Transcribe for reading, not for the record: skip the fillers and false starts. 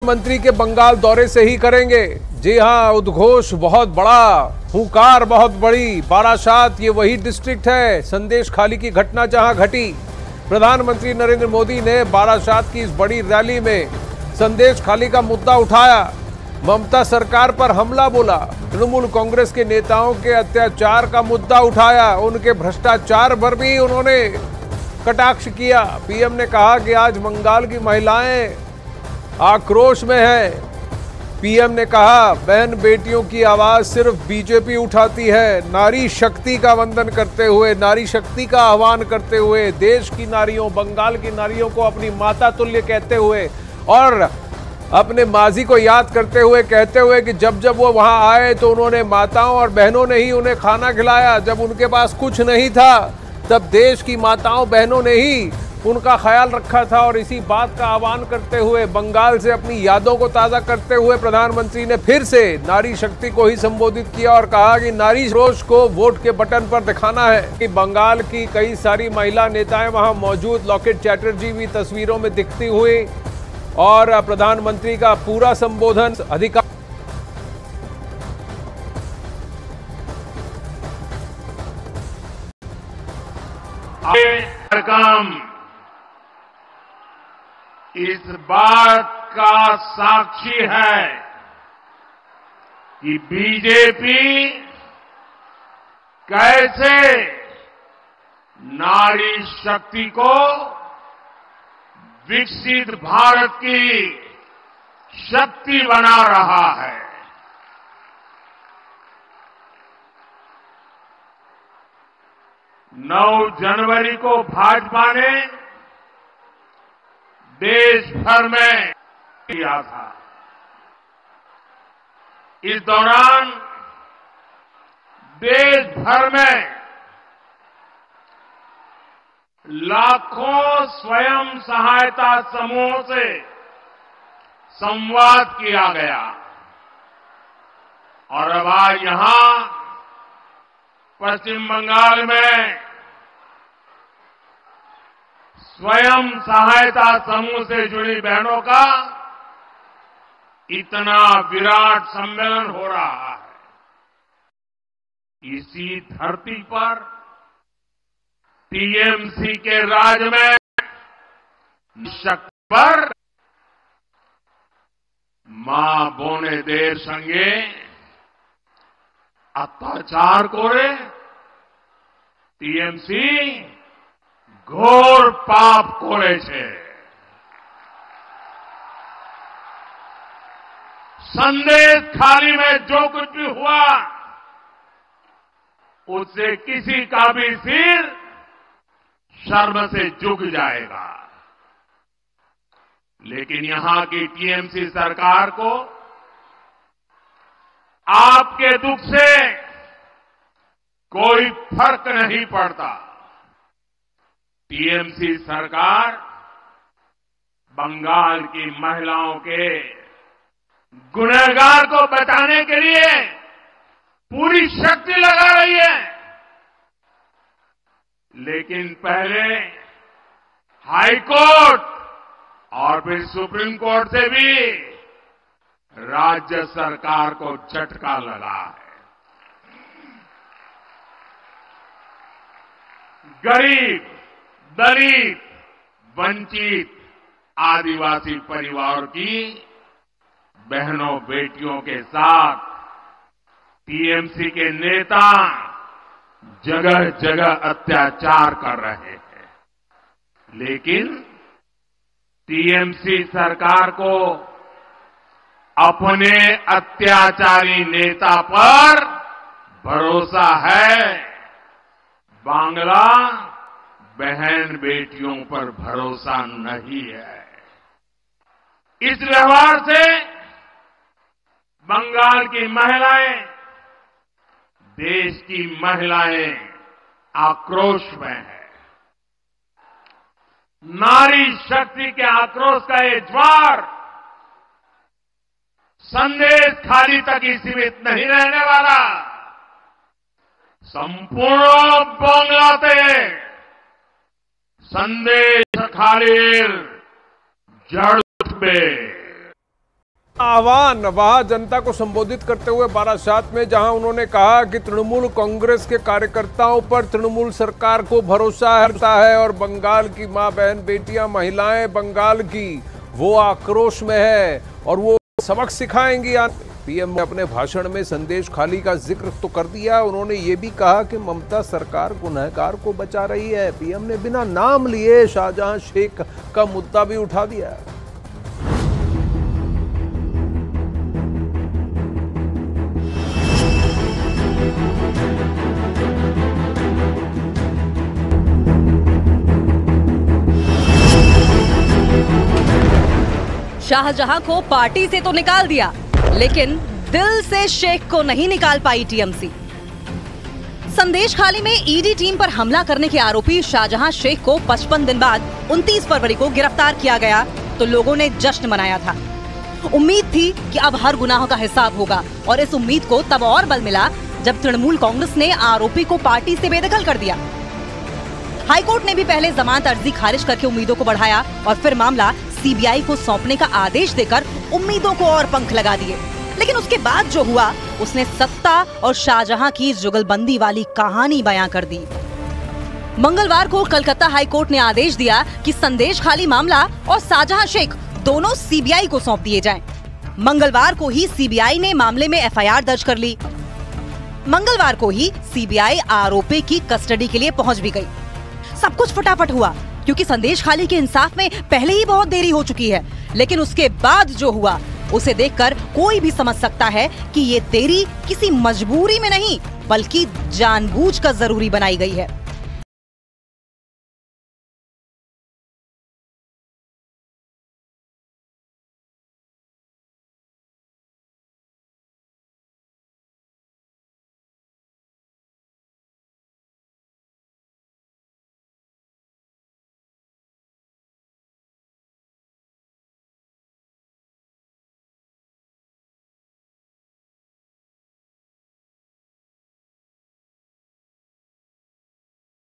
प्रधानमंत्री के बंगाल दौरे से ही करेंगे। जी हां, उद्घोष बहुत बड़ा, हुंकार बहुत बड़ी। बारासात ये वही डिस्ट्रिक्ट है, संदेश खाली की घटना जहां घटी। प्रधानमंत्री नरेंद्र मोदी ने बारासात की इस बड़ी रैली में संदेश खाली का मुद्दा उठाया, ममता सरकार पर हमला बोला, तृणमूल कांग्रेस के नेताओं के अत्याचार का मुद्दा उठाया, उनके भ्रष्टाचार पर भी उन्होंने कटाक्ष किया। पीएम ने कहा कि आज बंगाल की महिलाएं आक्रोश में है। पीएम ने कहा बहन बेटियों की आवाज सिर्फ बीजेपी उठाती है। नारी शक्ति का वंदन करते हुए, नारी शक्ति का आह्वान करते हुए, देश की नारियों, बंगाल की नारियों को अपनी माता तुल्य कहते हुए और अपने माजी को याद करते हुए, कहते हुए कि जब जब वो वहां आए तो उन्होंने माताओं और बहनों ने ही उन्हें खाना खिलाया। जब उनके पास कुछ नहीं था तब देश की माताओं बहनों ने ही उनका ख्याल रखा था। और इसी बात का आह्वान करते हुए, बंगाल से अपनी यादों को ताज़ा करते हुए प्रधानमंत्री ने फिर से नारी शक्ति को ही संबोधित किया और कहा कि नारी रोष को वोट के बटन पर दिखाना है। कि बंगाल की कई सारी महिला नेताएं वहां मौजूद, लॉकेट चैटर्जी भी तस्वीरों में दिखती हुई और प्रधानमंत्री का पूरा संबोधन अधिकार काम इस बात का साक्षी है कि बीजेपी कैसे नारी शक्ति को विकसित भारत की शक्ति बना रहा है। 9 जनवरी को भाजपा ने देश भर में किया था। इस दौरान देश भर में लाखों स्वयं सहायता समूहों से संवाद किया गया और अब आज यहां पश्चिम बंगाल में स्वयं सहायता समूह से जुड़ी बहनों का इतना विराट सम्मेलन हो रहा है। इसी धरती पर टीएमसी के राज में शक्ति पर मां बोने देर संगे अत्याचार करे टीएमसी घोर पाप करे छे। संदेश खाली में जो कुछ भी हुआ उससे किसी का भी सिर शर्म से झुक जाएगा। लेकिन यहां की टीएमसी सरकार को आपके दुख से कोई फर्क नहीं पड़ता। टीएमसी सरकार बंगाल की महिलाओं के गुनहगार को बचाने के लिए पूरी शक्ति लगा रही है। लेकिन पहले हाई कोर्ट और फिर सुप्रीम कोर्ट से भी राज्य सरकार को झटका लगा है। गरीब, दलित, वंचित, आदिवासी परिवार की बहनों बेटियों के साथ टीएमसी के नेता जगह जगह अत्याचार कर रहे हैं। लेकिन टीएमसी सरकार को अपने अत्याचारी नेता पर भरोसा है, बांग्ला बहन बेटियों पर भरोसा नहीं है। इस व्यवहार से बंगाल की महिलाएं, देश की महिलाएं आक्रोश में है। नारी शक्ति के आक्रोश का ये ज्वार संदेश खाली तक ही सीमित नहीं रहने वाला। संपूर्ण बांग्लाते संदेश खालीर जड़ उठबे। आह्वान वहां जनता को संबोधित करते हुए बारासात में, जहां उन्होंने कहा कि तृणमूल कांग्रेस के कार्यकर्ताओं पर तृणमूल सरकार को भरोसा है और बंगाल की मां बहन बेटियां महिलाएं बंगाल की वो आक्रोश में है और वो सबक सिखाएंगी। पीएम ने अपने भाषण में संदेश खाली का जिक्र तो कर दिया, उन्होंने ये भी कहा कि ममता सरकार गुनहगार को बचा रही है। पीएम ने बिना नाम लिए शाहजहां शेख का मुद्दा भी उठा दिया। शाहजहां को पार्टी से तो निकाल दिया, लेकिन दिल से शेख को नहीं निकाल पाई टीएमसी। संदेश खाली में ईडी टीम पर हमला करने के आरोपी शाहजहां शेख को 55 दिन बाद 29 फरवरी को गिरफ्तार किया गया तो लोगों ने जश्न मनाया था। उम्मीद थी कि अब हर गुनाहों का हिसाब होगा और इस उम्मीद को तब और बल मिला जब तृणमूल कांग्रेस ने आरोपी को पार्टी से बेदखल कर दिया। हाईकोर्ट ने भी पहले जमानत अर्जी खारिज करके उम्मीदों को बढ़ाया और फिर मामला सीबीआई को सौंपने का आदेश देकर उम्मीदों को और पंख लगा दिए। लेकिन उसके बाद जो हुआ उसने सत्ता और शाहजहां की जुगलबंदी वाली कहानी बयां कर दी। मंगलवार को कलकत्ता हाईकोर्ट ने आदेश दिया कि संदेश खाली मामला और शाहजहां शेख दोनों सीबीआई को सौंप दिए जाएं। मंगलवार को ही सीबीआई ने मामले में एफआईआर दर्ज कर ली। मंगलवार को ही सीबीआई आरोपी की कस्टडी के लिए पहुंच भी गई। सब कुछ फटाफट हुआ क्योंकि संदेश खाली के इंसाफ में पहले ही बहुत देरी हो चुकी है। लेकिन उसके बाद जो हुआ उसे देखकर कोई भी समझ सकता है कि ये देरी किसी मजबूरी में नहीं बल्कि जानबूझकर जरूरी बनाई गई है।